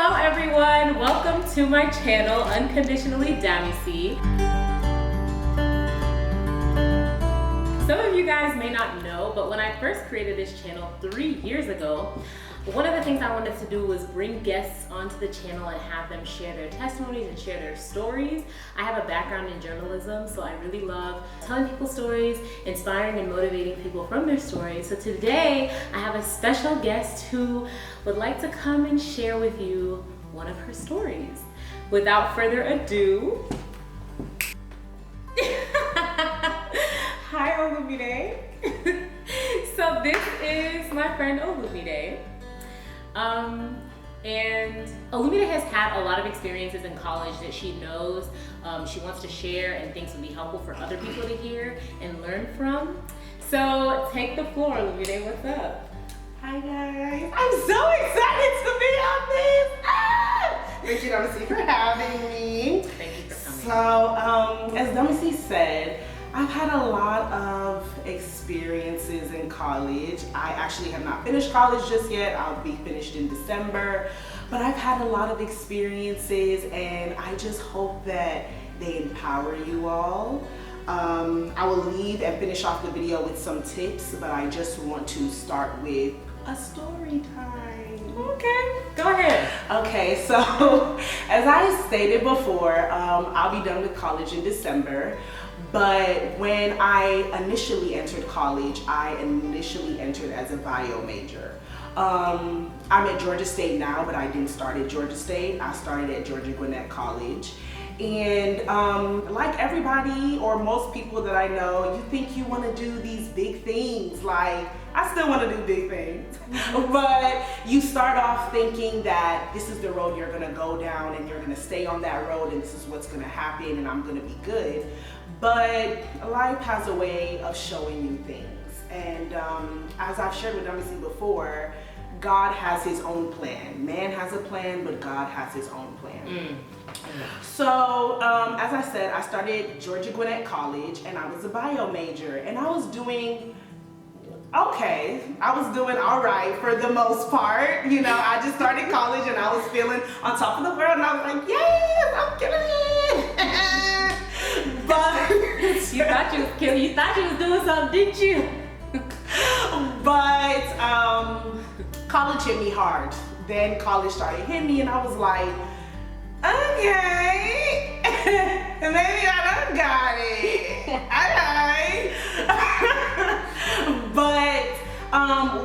Hello everyone, welcome to my channel, Unconditionally Damisi. Some of you guys may not know, but when I first created this channel 3 years ago, one of the things I wanted to do was bring guests onto the channel and have them share their testimonies and share their stories. I have a background in journalism, so I really love telling people stories, inspiring and motivating people from their stories. So today, I have a special guest who would like to come and share with you one of her stories. Without further ado, hi Olumide. So this is my friend Olumide. And Olumide has had a lot of experiences in college that she knows she wants to share and thinks would be helpful for other people to hear and learn from. So take the floor, Olumide, what's up? Hi guys, I'm so excited to be on this. Thank you, Damisi, for having me. Thank you for coming. So, as Damisi said, I've had a lot of experiences in college. I actually have not finished college just yet. I'll be finished in December. But I've had a lot of experiences and I just hope that they empower you all. I will leave and finish off the video with some tips, but I just want to start with a story time. Okay, go ahead. Okay, so as I stated before, I'll be done with college in December. But when I initially entered college, I initially entered as a bio major. I'm at Georgia State now, but I didn't start at Georgia State. I started at Georgia Gwinnett College. And like everybody or most people that I know, you think you want to do these big things. Like, I still want to do big things. But you start off thinking that this is the road you're going to go down and you're going to stay on that road and this is what's going to happen and I'm going to be good. But life has a way of showing you things. And as I've shared with Damisi before, God has his own plan. Man has a plan, but God has his own plan. So, as I said, I started Georgia Gwinnett College and I was a bio major and I was doing okay. I was doing all right for the most part. You know, I just started college and I was feeling on top of the world and I was like, yes, I'm killing it. But you thought you was doing something, didn't you? But college hit me hard. Then college started hitting me and I was like, okay, maybe I done got it. Alright. But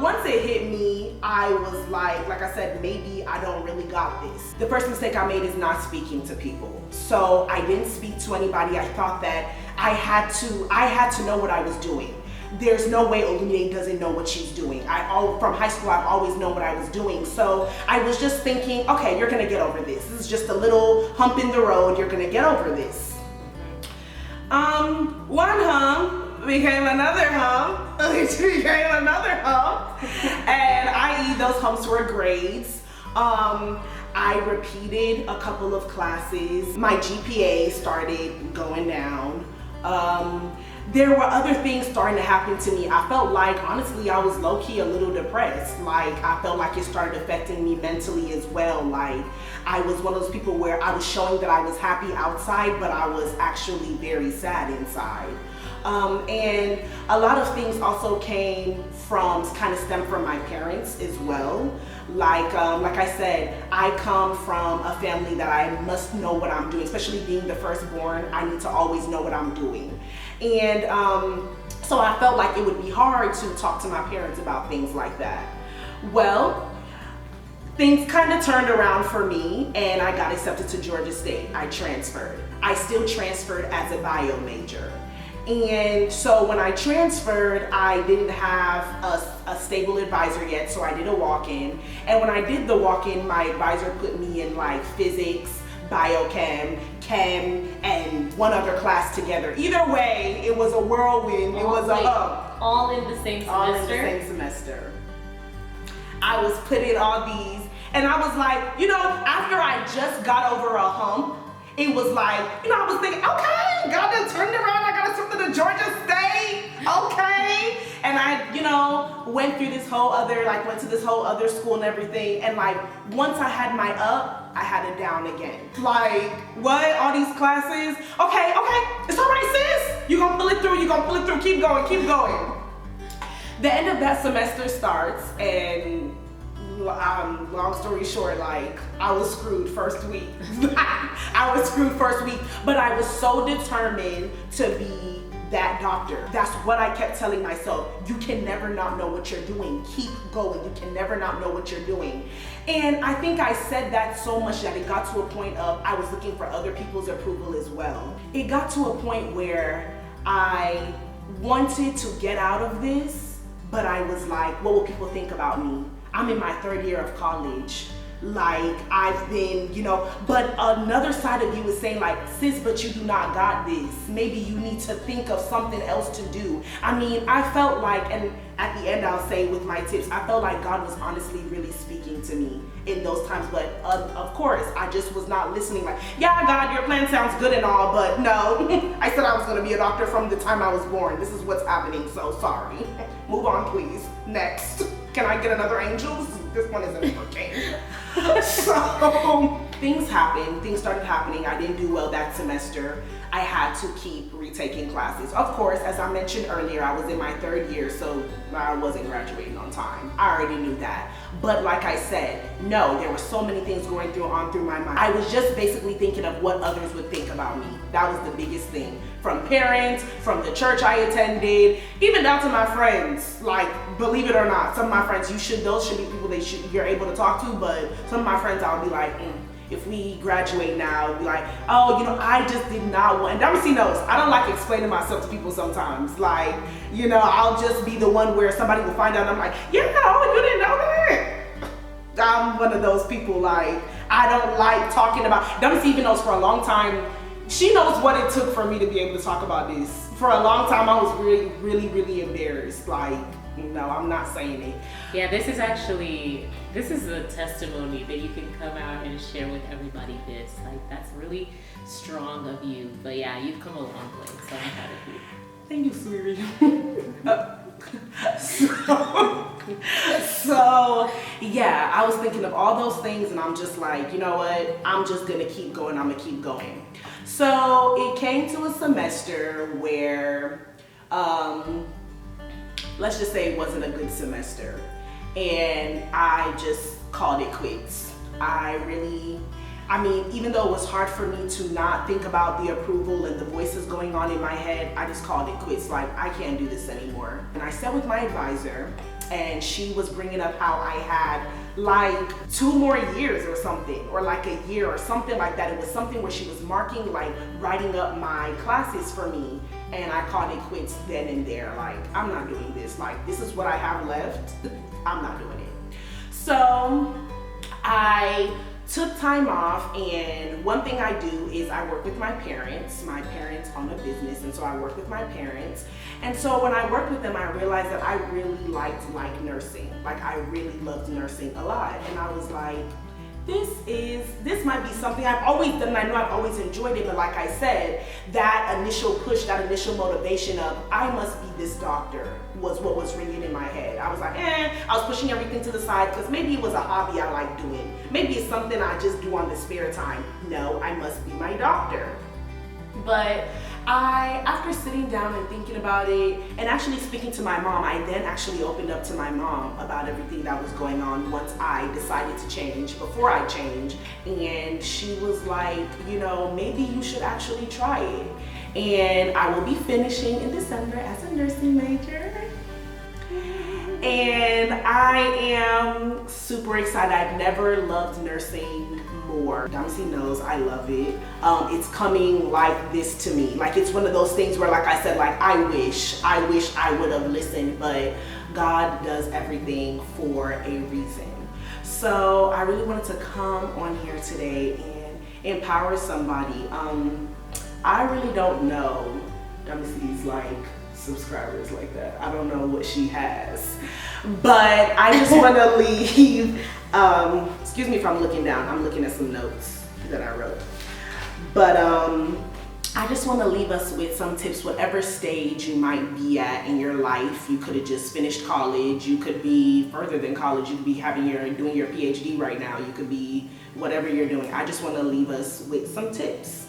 once it hit me, I was like I said, maybe I don't really got this. The first mistake I made is not speaking to people. So I didn't speak to anybody. I thought that I had to know what I was doing. There's no way Olumide doesn't know what she's doing. From high school, I've always known what I was doing. So I was just thinking, okay, you're gonna get over this. This is just a little hump in the road. You're gonna get over this. One hump became another hump, which became another hump. And i.e. those humps were grades. I repeated a couple of classes. My GPA started going down. There were other things starting to happen to me. I felt like, honestly, I was low-key a little depressed. Like, I felt like it started affecting me mentally as well. Like, I was one of those people where I was showing that I was happy outside, but I was actually very sad inside. And a lot of things also kind of stem from my parents as well. Like I said, I come from a family that I must know what I'm doing, especially being the firstborn. I need to always know what I'm doing. And so I felt like it would be hard to talk to my parents about things like that. Well, things kind of turned around for me and I got accepted to Georgia State. I transferred. I still transferred as a bio major. And so when I transferred, I didn't have a stable advisor yet, so I did a walk-in. And when I did the walk-in, my advisor put me in like physics, biochem, chem, and one other class together. Either way, it was a whirlwind. It was a hump. All in the same semester? All in the same semester. I was put in all these, and I was like, you know, after I just got over a hump, it was like, you know, I was thinking, okay, God done turned around, I got accepted to Georgia State, okay. okay. And I, went through this whole other, went to this whole other school and everything. And once I had my up, I had it down again. What? All these classes? Okay, it's all right, sis. You gonna pull it through, keep going. The end of that semester starts, and long story short, I was screwed first week. But I was so determined to be that doctor. That's what I kept telling myself. You can never not know what you're doing. Keep going. You can never not know what you're doing. And I think I said that so much that it got to a point of I was looking for other people's approval as well. It got to a point where I wanted to get out of this, but I was like, what will people think about me? I'm in my 3rd year of college. I've been, but another side of you is saying sis, but you do not got this. Maybe you need to think of something else to do. I mean, I felt and at the end I'll say with my tips, I felt like God was honestly really speaking to me in those times. But of course, I just was not listening. Yeah, God, your plan sounds good and all, but no. I said I was gonna be a doctor from the time I was born. This is what's happening, so sorry. Move on, please. Next. Can I get another angel? This one isn't working. So things started happening. I didn't do well that semester. I had to keep retaking classes. Of course, as I mentioned earlier, I was in my 3rd year, so I wasn't graduating on time. I already knew that. But like I said, no, there were so many things going through my mind. I was just basically thinking of what others would think about me. That was the biggest thing. From parents, from the church I attended, even down to my friends. Believe it or not, some of my friends, those should be people you're able to talk to, but some of my friends I'll be like, if we graduate now, be like, I just did not want, and Damacy knows, I don't like explaining myself to people sometimes. I'll just be the one where somebody will find out, and I'm like, you didn't know that? I'm one of those people, I don't like talking about, Damacy even knows for a long time, she knows what it took for me to be able to talk about this. For a long time, I was really, really, really embarrassed. No, I'm not saying it. Yeah, this is a testimony that you can come out and share with everybody this. That's really strong of you. But yeah, you've come a long way, so I'm proud of you. Thank you, sweetie. So yeah, I was thinking of all those things, and I'm just like, you know what? I'm just gonna keep going. I'm gonna keep going. So it came to a semester where, let's just say it wasn't a good semester, and I just called it quits. Even though it was hard for me to not think about the approval and the voices going on in my head, I just called it quits. I can't do this anymore. And I sat with my advisor, and she was bringing up how I had 2 more years or something, or a year or something like that. It was something where she was marking, writing up my classes for me. And I called it quits then and there. I'm not doing this. This is what I have left. I'm not doing it. So I took time off, and one thing I do is I work with my parents. My parents own a business, and so I work with my parents. And so when I worked with them, I realized that I really liked nursing. I really loved nursing a lot. And I was like, this might be something I've always done, and I know I've always enjoyed it, but like I said, that initial push, that initial motivation of I must be this doctor was what was ringing in my head. I was like, I was pushing everything to the side because maybe it was a hobby I like doing. Maybe it's something I just do on the spare time. No, I must be my doctor. But after sitting down and thinking about it and actually speaking to my mom, I then actually opened up to my mom about everything that was going on once I decided to change, before I changed. And she was like, maybe you should actually try it. And I will be finishing in December as a nursing major. And I am super excited. I've never loved nursing more. Damacy knows I love it. It's coming like this to me. It's one of those things where, like I said, I wish I would have listened, but God does everything for a reason. So I really wanted to come on here today and empower somebody. I really don't know Damacy's subscribers like that. I don't know what she has, but I just want to leave. Excuse me if I'm looking down. I'm looking at some notes that I wrote. But I just want to leave us with some tips, whatever stage you might be at in your life. You could have just finished college. You could be further than college. You could be doing your PhD right now. You could be whatever you're doing. I just want to leave us with some tips.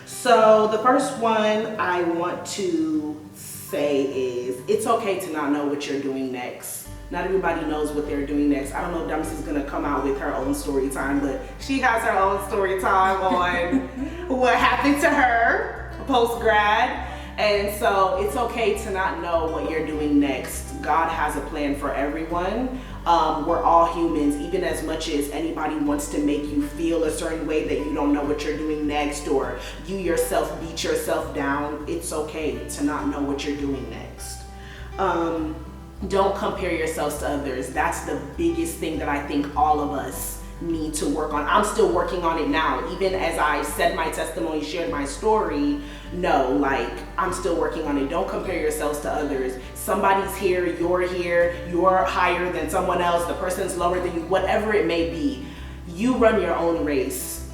So the first one I want to say is it's okay to not know what you're doing next. Not everybody knows what they're doing next. I don't know if Damis is gonna come out with her own story time, but she has her own story time on what happened to her post-grad. And so it's okay to not know what you're doing next. God has a plan for everyone. We're all humans, even as much as anybody wants to make you feel a certain way that you don't know what you're doing next, or you yourself beat yourself down. It's okay to not know what you're doing next. Don't compare yourselves to others. That's the biggest thing that I think all of us need to work on. I'm still working on it now. Even as I said my testimony, shared my story, no, like I'm still working on it. Don't compare yourselves to others. Somebody's here, you're higher than someone else, the person's lower than you, whatever it may be. You run your own race.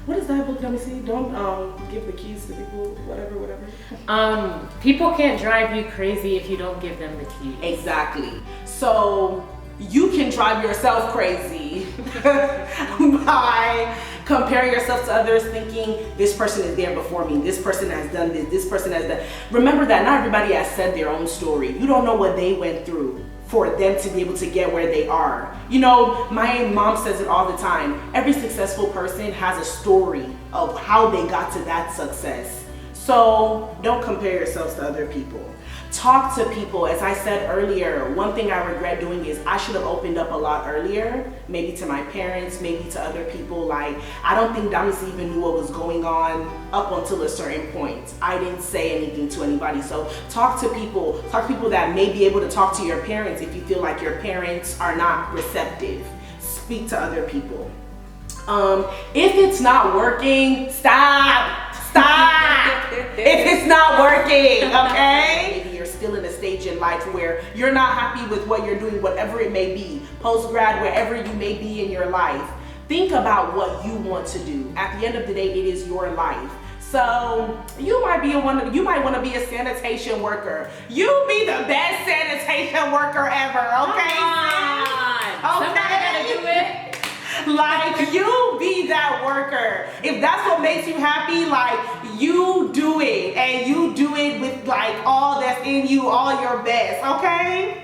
What is that book? Let me see. Don't give the keys to people, whatever. People can't drive you crazy if you don't give them the keys. Exactly. So you can drive yourself crazy by comparing yourself to others, thinking this person is there before me, this person has done this person has done. Remember that not everybody has said their own story. You don't know what they went through for them to be able to get where they are. You know, my mom says it all the time. Every successful person has a story of how they got to that success. So don't compare yourselves to other people. Talk to people. As I said earlier, one thing I regret doing is I should have opened up a lot earlier, maybe to my parents, maybe to other people. Like, I don't think Damis even knew what was going on up until a certain point. I didn't say anything to anybody. So talk to people that may be able to talk to your parents if you feel like your parents are not receptive. Speak to other people. If it's not working, stop. If it's not working, okay? Maybe you're still in a stage in life where you're not happy with what you're doing, whatever it may be, post-grad, wherever you may be in your life. Think about what you want to do. At the end of the day, it is your life. So you might want to be a sanitation worker. You be the best sanitation worker ever, okay? Come on. Somebody gotta do it. Like, you be that worker. If that's what makes you happy, like, you do it, and you do it with like all that's in you, all your best, okay?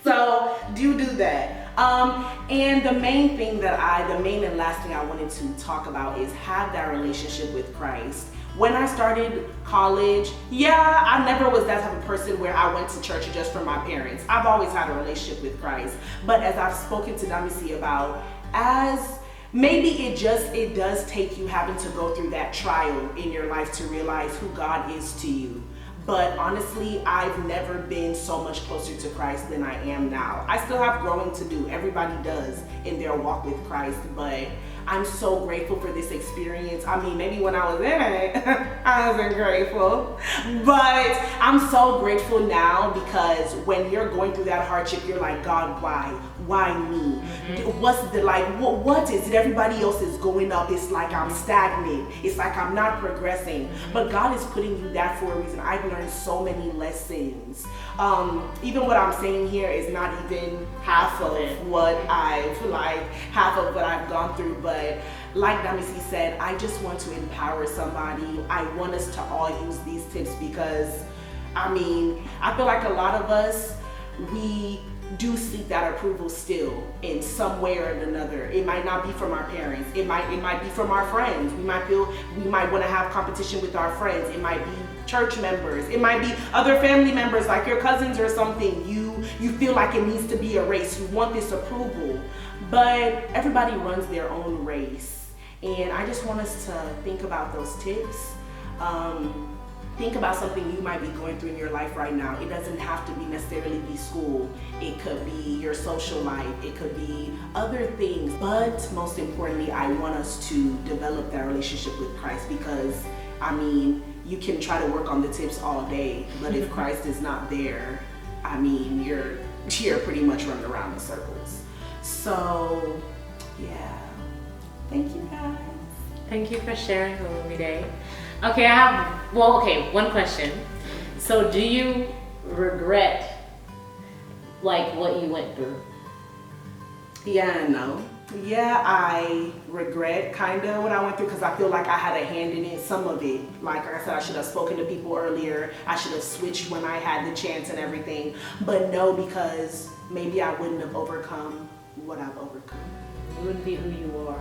So do that. And the main and last thing I wanted to talk about is have that relationship with Christ. When I started college, I never was that type of person where I went to church just for my parents. I've always had a relationship with Christ. But as I've spoken to Damisi about, as maybe it does take you having to go through that trial in your life to realize who God is to you. But honestly, I've never been so much closer to Christ than I am now. I still have growing to do. Everybody does in their walk with Christ, but I'm so grateful for this experience. I mean, maybe when I was in it, I wasn't grateful, but I'm so grateful now, because when you're going through that hardship, you're like, God, why? Why me? What's the, like, what is it? Everybody else is going up. It's like I'm stagnant. It's like I'm not progressing. But God is putting you that for a reason. I've learned so many lessons. Even what I'm saying here is not even half of what I've gone through. But like Damisi said, I just want to empower somebody. I want us to all use these tips, because I mean, I feel like a lot of us, we do seek that approval still in some way or another. It might not be from our parents. It might be from our friends. We might want to have competition with our friends. It might be church members. It might be other family members, like your cousins or something. You feel like it needs to be a race. You want this approval. But everybody runs their own race. And I just want us to think about those tips. Think about something you might be going through in your life right now. It doesn't have to be necessarily be school. It could be your social life. It could be other things. But most importantly, I want us to develop that relationship with Christ, because, I mean, you can try to work on the tips all day, but if Christ is not there, I mean, you're pretty much running around in circles. So, yeah. Thank you, guys. Thank you for sharing, Olumide. Okay, one question. So do you regret like what you went through? Yeah and no. Yeah, I regret kind of what I went through because I feel like I had a hand in it, some of it. Like I said, I should have spoken to people earlier. I should have switched when I had the chance and everything. But no, because maybe I wouldn't have overcome what I've overcome. You wouldn't be who you are.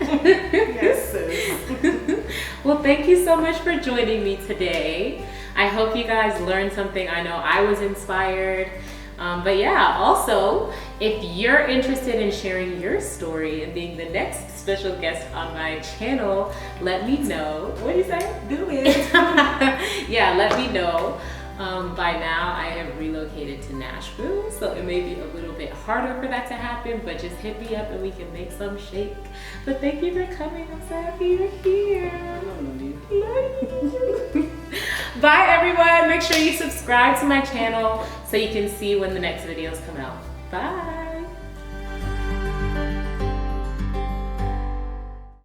Yes, sis. Well, thank you so much for joining me today. I hope you guys learned something. I know I was inspired. But yeah, also, if you're interested in sharing your story and being the next special guest on my channel, let me know. What do you say? Do it. Yeah, let me know. By now, I have relocated to Nashville, so it may be a little bit harder for that to happen, but just hit me up and we can make some shake. But thank you for coming. I'm so happy you're here. Love you. Bye, everyone. Make sure you subscribe to my channel so you can see when the next videos come out. Bye.